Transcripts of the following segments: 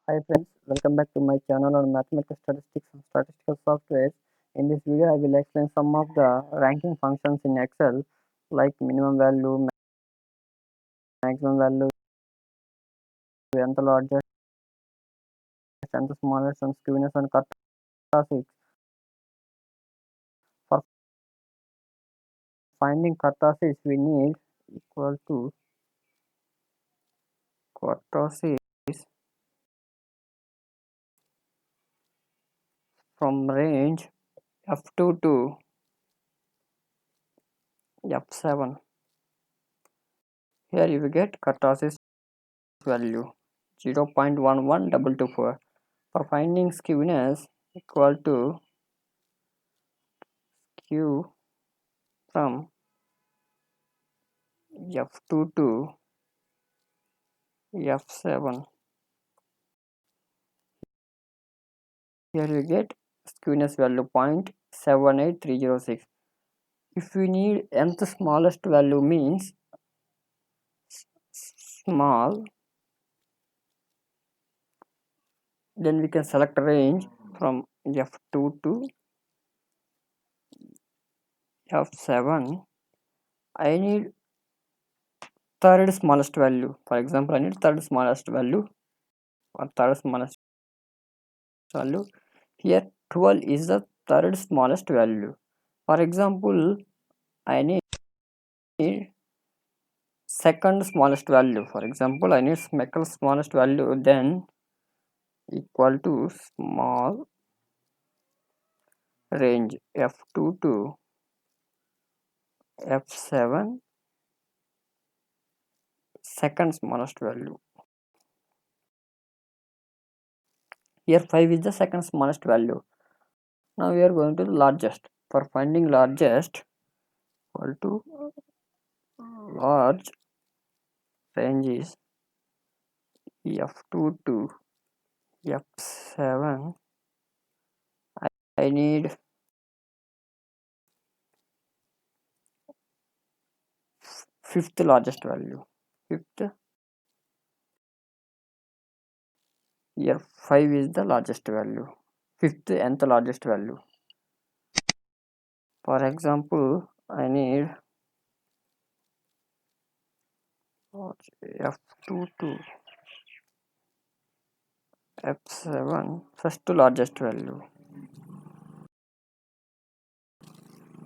Hi friends, welcome back to my channel on mathematical statistics and statistical software. In this video, I will explain some of the ranking functions in Excel like minimum value, maximum value, nth largest, nth smallest, and skewness and kurtosis. For finding kurtosis, we need equal to kurtosis from range F2 to F7. Here you will get kurtosis value 0.11224. For finding skewness equal to Q from F2 to F7. Here you get skewness value 0.78306. If we need nth smallest value means small, then we can select range from F2 to F7. I need third smallest value. For example, I need third smallest value or third smallest value. Here 12 is the third smallest value. For example, I need second smallest value. For example, I need second smallest value, then equal to small range F2 to F7, second smallest value. Here 5 is the second smallest value. Now we are going to the largest. For finding largest, equal to large range is F2 to F7. I need fifth largest value. Fifth, here 5 is the largest value. Fifth nth largest value. For example, I need F2 to F7, first to largest value.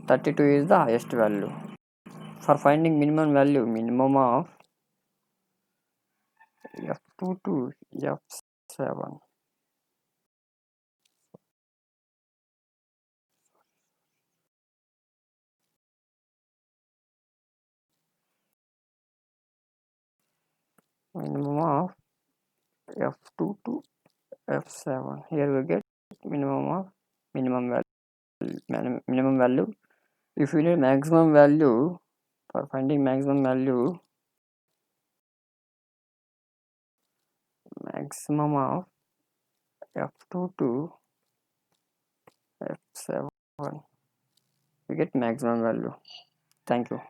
32 is the highest value. For finding minimum value, minimum of F2 to F7. Minimum of F2 to F7. Here we get minimum of minimum value. If we need maximum value, for finding maximum value, maximum of F2 to F7, we get maximum value. Thank you.